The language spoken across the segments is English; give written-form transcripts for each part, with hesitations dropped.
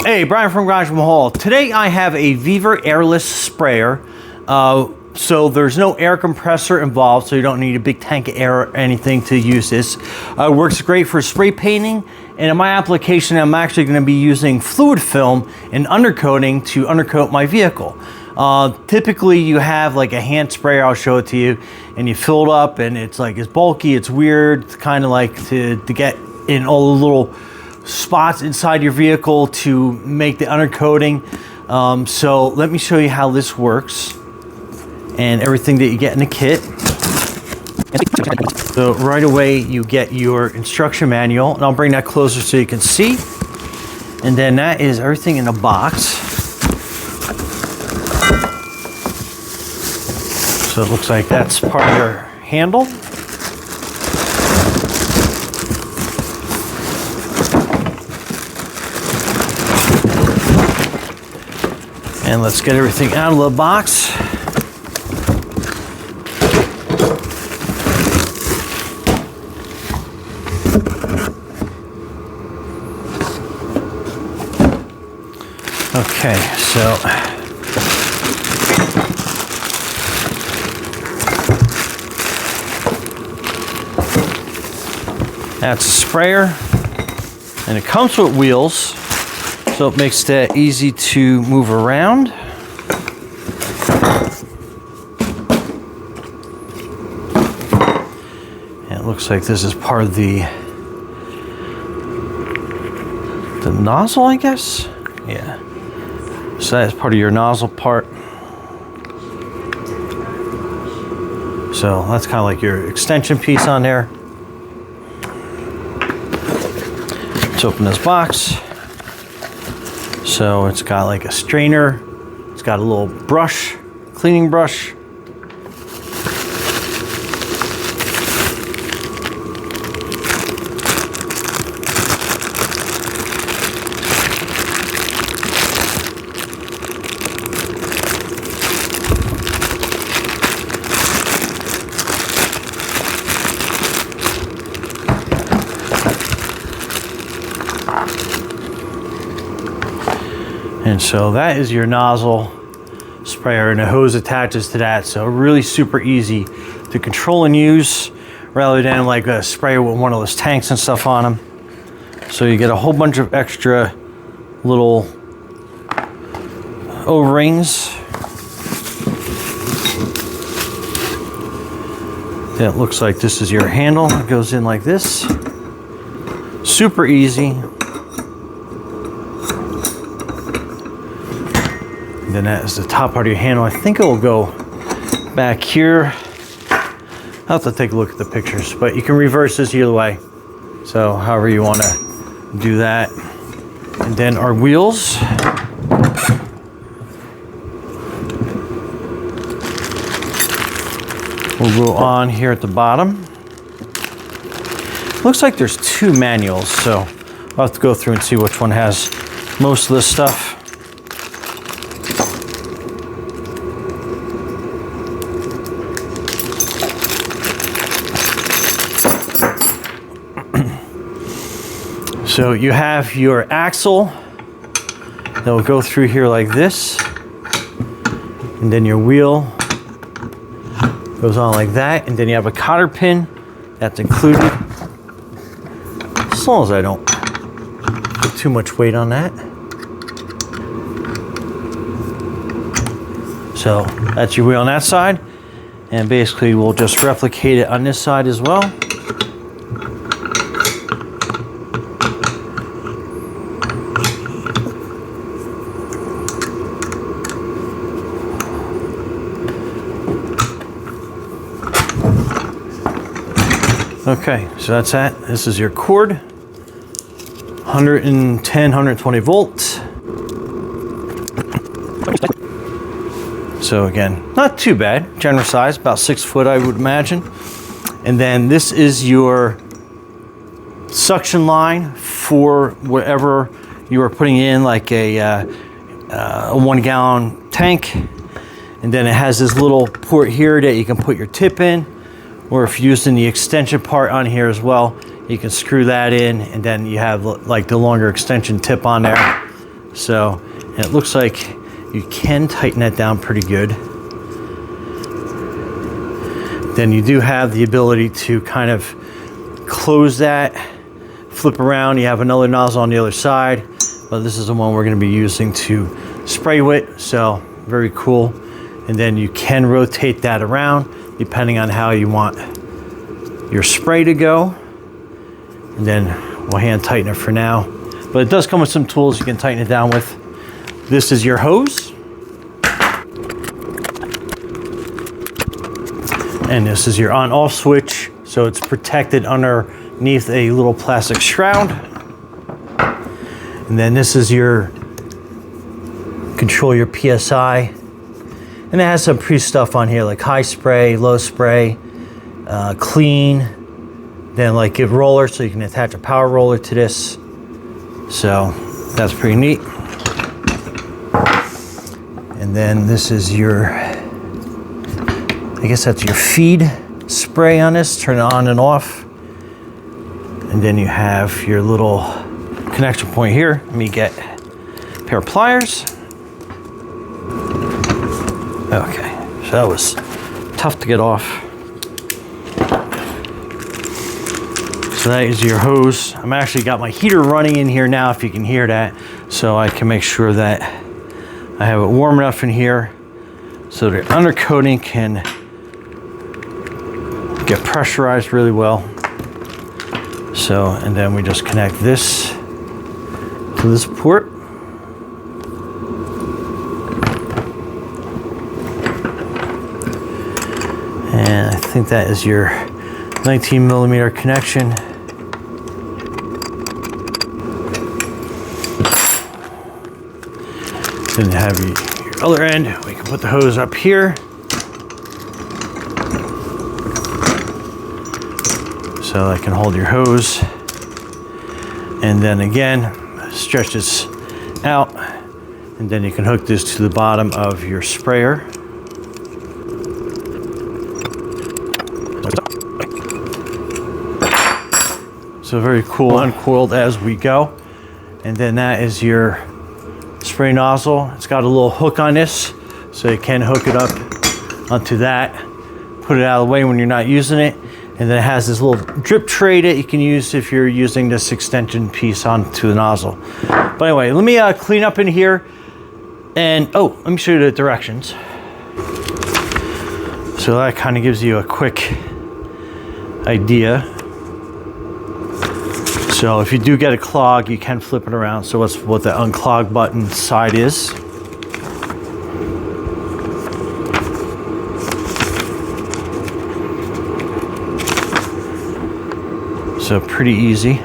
Hey, Brian from Garage Mahal. Today I have a VEVOR Airless sprayer. So there's no air compressor involved, so you don't need a big tank of air or anything to use this. Works great for spray painting, and in my application I'm actually going to be using fluid film and undercoating to undercoat my vehicle. Typically you have like a hand sprayer, I'll show it to you, and you fill it up and it's bulky, it's weird, it's kind of like to get in all the little spots inside your vehicle to make the undercoating. So let me show you how this works and everything that you get in the kit. So right away you get your instruction manual, and I'll bring that closer so you can see. And then that is everything in the box. So it looks like that's part of your handle. And let's get everything out of the box. Okay, so that's a sprayer, and it comes with wheels, so it makes that easy to move around. And it looks like this is part of the nozzle, I guess. Yeah. So that's part of your nozzle part. So that's kind of like your extension piece on there. Let's open this box. So it's got like a strainer, it's got a little brush, cleaning brush. And so that is your nozzle sprayer, and a hose attaches to that. So really super easy to control and use, rather than like a sprayer with one of those tanks and stuff on them. So you get a whole bunch of extra little O-rings. That looks like this is your handle. It goes in like this. Super easy. Then that is the top part of your handle. I think it will go back here. I'll have to take a look at the pictures, but you can reverse this either way. So however you want to do that. And then our wheels. Will go on here at the bottom. Looks like there's two manuals, so I'll have to go through and see which one has most of this stuff. So you have your axle that will go through here like this, and then your wheel goes on like that, and then you have a cotter pin that's included, as long as I don't put too much weight on that. So that's your wheel on that side, and basically we'll just replicate it on this side as well. Okay, so that's that. This is your cord, 110, 120 volts. So again, not too bad, generous size, about 6 foot I would imagine. And then this is your suction line for whatever you are putting in, like a 1 gallon tank. And then it has this little port here that you can put your tip in. Or if you're using the extension part on here as well, you can screw that in, and then you have like the longer extension tip on there. So, and it looks like you can tighten that down pretty good. Then you do have the ability to kind of close that, flip around. You have another nozzle on the other side, but this is the one we're going to be using to spray with. So very cool. And then you can rotate that around depending on how you want your spray to go. And then we'll hand tighten it for now. But it does come with some tools you can tighten it down with. This is your hose. And this is your on-off switch. So it's protected underneath a little plastic shroud. And then this is your control your PSI. And it has some pre-stuff on here like high spray, low spray, clean. Then like a roller, so you can attach a power roller to this. So that's pretty neat. And then this is your, I guess that's your feed spray on this. Turn it on and off. And then you have your little connection point here. Let me get a pair of pliers. Okay, so that was tough to get off. So that is your hose. I'm actually got my heater running in here now, if you can hear that, so I can make sure that I have it warm enough in here so the undercoating can get pressurized really well. So, and then we just connect this to this port. And I think that is your 19 millimeter connection. Then you have your other end. We can put the hose up here. So I can hold your hose. And then again, stretch this out. And then you can hook this to the bottom of your sprayer. So very cool, uncoiled as we go. And then that is your spray nozzle. It's got a little hook on this, so you can hook it up onto that, put it out of the way when you're not using it. And then it has this little drip tray that you can use if you're using this extension piece onto the nozzle. But anyway, let me clean up in here. And oh, let me show you the directions. So that kind of gives you a quick idea. So if you do get a clog, you can flip it around. So that's what the unclog button side is. So pretty easy.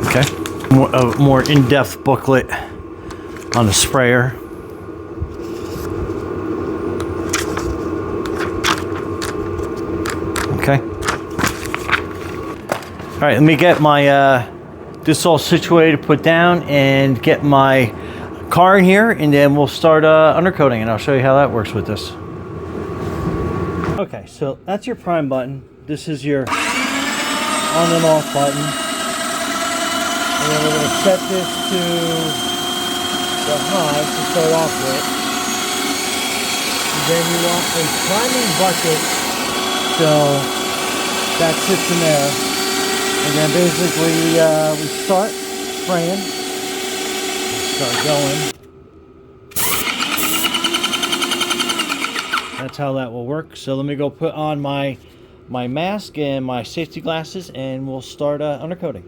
Okay, a more in-depth booklet on the sprayer. Okay. All right, let me get my this all situated, put down, and get my car in here, and then we'll start undercoating, and I'll show you how that works with this. Okay, so that's your prime button. This is your on and off button. And then we're going to set this to the high to start off with. And then you want a priming bucket, so that sits in there. And then basically we start spraying. Start going. That's how that will work. So let me go put on my mask and my safety glasses, and we'll start undercoating.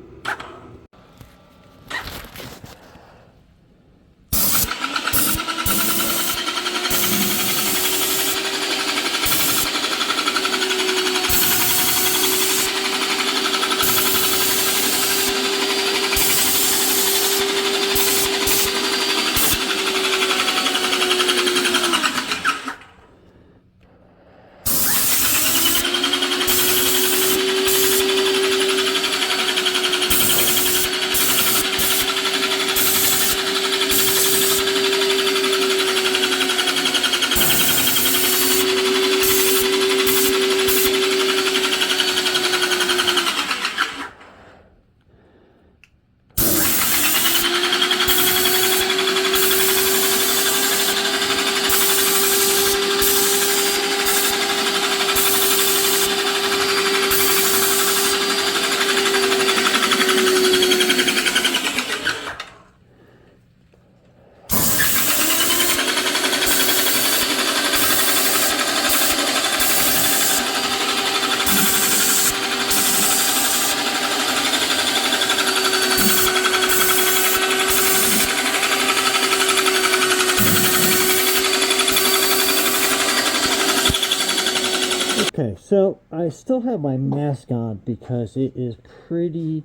So I still have my mask on because it is pretty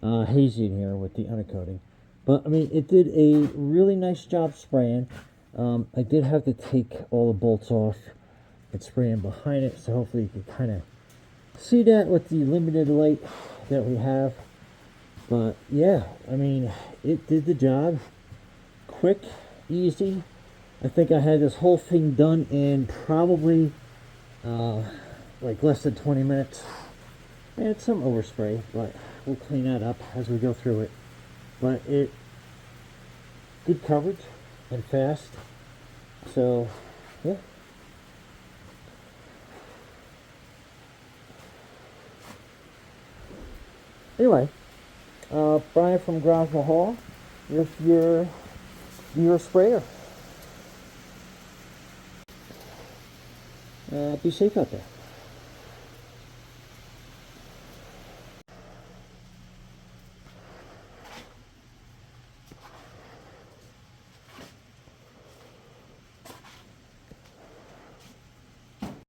hazy in here with the undercoating. But I mean, it did a really nice job spraying. I did have to take all the bolts off and spray in behind it, so hopefully you can kind of see that with the limited light that we have. But yeah, I mean, it did the job. Quick, easy. I think I had this whole thing done in probably like less than 20 minutes. And some overspray, but we'll clean that up as we go through it. But it good coverage and fast. So yeah. Anyway, Brian from Garage Mahal with your sprayer. Be safe out there.